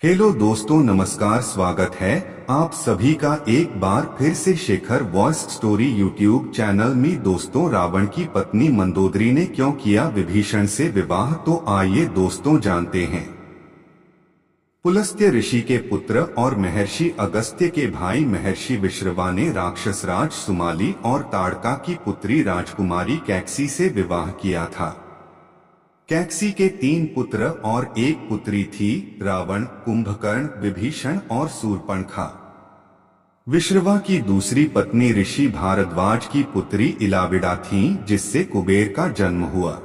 Hello दोस्तों, नमस्कार। स्वागत है आप सभी का एक बार फिर से Shekhar voice story YouTube channel में। दोस्तों, रावण की पत्नी मंदोदरी ने क्यों किया विभीषण से विवाह, तो आइए दोस्तों जानते हैं। पुलस्त्य ऋषि के पुत्र और महर्षि अगस्त्य के भाई महर्षि विश्रवा ने राक्षस राज सुमाली और ताड़का की पुत्री राजकुमारी कैकसी से विवाह किया था। कैकसी के 3 पुत्र और 1 पुत्री थी, रावण, कुंभकर्ण, विभीषण और शूर्पणखा। विश्रवा की दूसरी पत्नी ऋषि भारद्वाज की पुत्री इलाविडा थी, जिससे कुबेर का जन्म हुआ।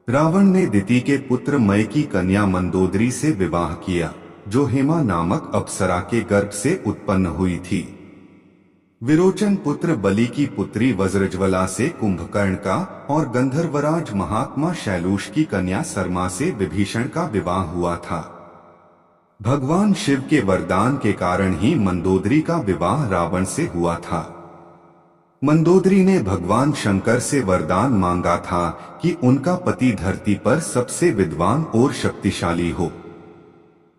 रावण ने दिति के पुत्र मय की कन्या मंदोदरी से विवाह किया, जो हेमा नामक अप्सरा के गर्भ से उत्पन्न हुई थी। विरोचन पुत्र बलि की पुत्री वज्रज्वला से कुंभकर्ण का और गंधर्वराज महात्मा शैलूष की कन्या सरमा से विभीषण का विवाह हुआ था। भगवान शिव के वरदान के कारण ही मंदोदरी का विवाह रावण से हुआ था। मंदोदरी ने भगवान शंकर से वरदान मांगा था कि उनका पति धरती पर सबसे विद्वान और शक्तिशाली हो।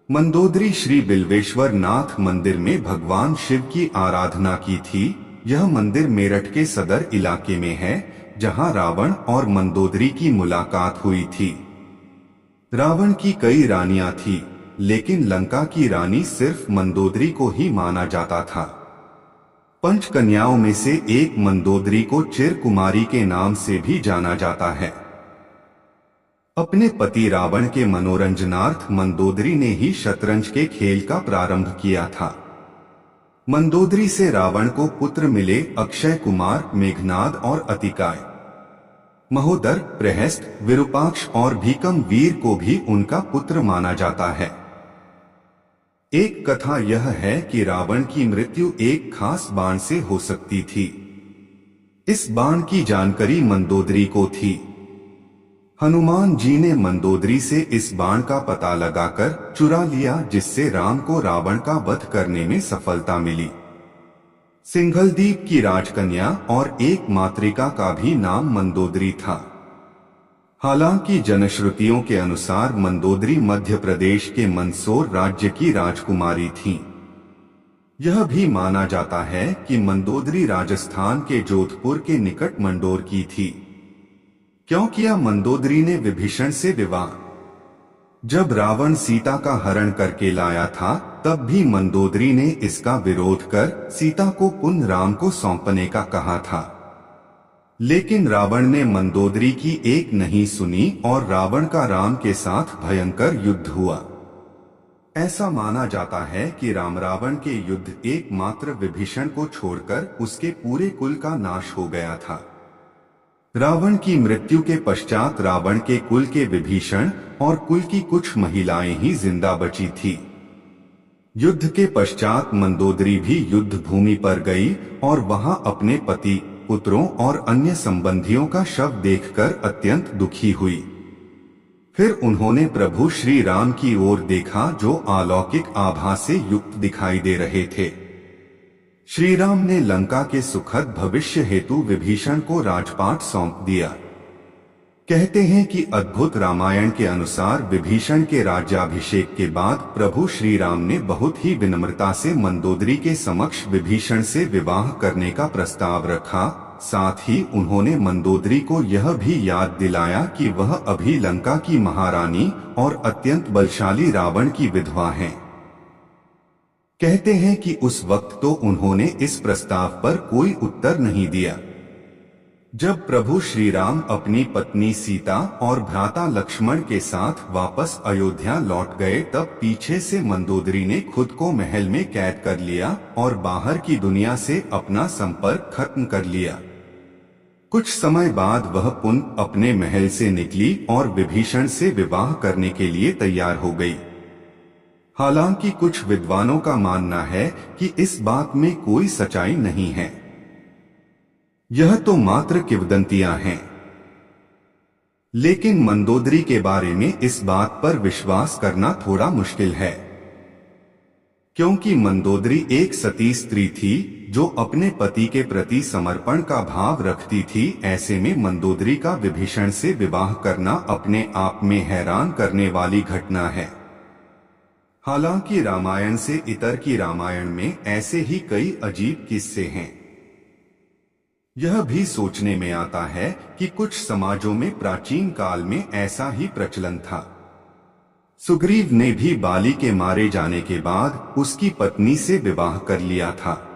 मंदोदरी श्री बिल्वेश्वर नाथ मंदिर में भगवान शिव की आराधना की थी। यह मंदिर मेरठ के सदर इलाके में है, जहां रावण और मंदोदरी की मुलाकात हुई थी। रावण की कई रानियां थी, लेकिन लंका की रानी सिर्फ मंदोदरी को ही माना जाता था। 5 कन्याओं में से एक मंदोदरी को चिरकुमारी के नाम से भी जाना जाता है। अपने पति रावण के मनोरंजनार्थ मंदोदरी ने ही शतरंज के खेल का प्रारंभ किया था। मंदोदरी से रावण को पुत्र मिले, अक्षय कुमार, मेघनाद और अतिकाय। महोदर, प्रहस्त, विरूपाक्ष और भीकम वीर को भी उनका पुत्र माना जाता है। एक कथा यह है कि रावण की मृत्यु एक खास बाण से हो सकती थी। इस बाण की जानकारी मंदोदरी को थी। हनुमान जी ने मंदोदरी से इस बाण का पता लगाकर चुरा लिया, जिससे राम को रावण का वध करने में सफलता मिली। सिंघलदीप की राजकन्या और एक मातृका का भी नाम मंदोदरी था। हालांकि जनश्रुतियों के अनुसार मंदोदरी मध्य प्रदेश के मंदसौर राज्य की राजकुमारी थीं। यह भी माना जाता है कि मंदोदरी राजस्थान के जोधपुर के निकट मंडोर की थी। क्यों किया मंदोदरी ने विभीषण से विवाह? जब रावण सीता का हरण करके लाया था, तब भी मंदोदरी ने इसका विरोध कर सीता को पुनः राम को सौंपने का कहा था। लेकिन रावण ने मंदोदरी की एक नहीं सुनी और रावण का राम के साथ भयंकर युद्ध हुआ। ऐसा माना जाता है कि राम रावण के युद्ध एकमात्र विभीषण को छोड़कर उसके पूरे कुल का नाश हो गया था। रावण की मृत्यु के पश्चात रावण के कुल के विभीषण और कुल की कुछ महिलाएं ही जिंदा बची थी। युद्ध के पश्चात मंदोदरी भी युद्ध भूमि पर गई और वहां अपने पति, पुत्रों और अन्य संबंधियों का शव देखकर अत्यंत दुखी हुई। फिर उन्होंने प्रभु श्री राम की ओर देखा, जो अलौकिक आभा से युक्त दिखाई दे रहे थे। श्री राम ने लंका के सुखद भविष्य हेतु विभीषण को राजपाट सौंप दिया। कहते हैं कि अद्भुत रामायण के अनुसार विभीषण के राज्याभिषेक के बाद प्रभु श्री राम ने बहुत ही विनम्रता से मंदोदरी के समक्ष विभीषण से विवाह करने का प्रस्ताव रखा। साथ ही उन्होंने मंदोदरी को यह भी याद दिलाया कि वह अभी लंका की महारानी और अत्यंत बलशाली रावण की विधवा हैं। कहते हैं कि उस वक्त तो उन्होंने इस प्रस्ताव पर कोई उत्तर नहीं दिया। जब प्रभु श्री राम अपनी पत्नी सीता और भ्राता लक्ष्मण के साथ वापस अयोध्या लौट गए, तब पीछे से मंदोदरी ने खुद को महल में कैद कर लिया और बाहर की दुनिया से अपना संपर्क खत्म कर लिया। कुछ समय बाद वह पुनः अपने महल से निकली और विभीषण से विवाह करने के लिए तैयार हो गई। हालांकि कुछ विद्वानों का मानना है कि इस बात में कोई सच्चाई नहीं है। यह तो मात्र किंवदंतियां हैं। लेकिन मंदोदरी के बारे में इस बात पर विश्वास करना थोड़ा मुश्किल है, क्योंकि मंदोदरी एक सती स्त्री थी जो अपने पति के प्रति समर्पण का भाव रखती थी। ऐसे में मंदोदरी का विभीषण से विवाह करना अपने आप में हैरान करने वाली घटना है। हालांकि रामायण से इतर की रामायण में ऐसे ही कई अजीब किस्से हैं। यह भी सोचने में आता है कि कुछ समाजों में प्राचीन काल में ऐसा ही प्रचलन था। सुग्रीव ने भी बाली के मारे जाने के बाद उसकी पत्नी से विवाह कर लिया था।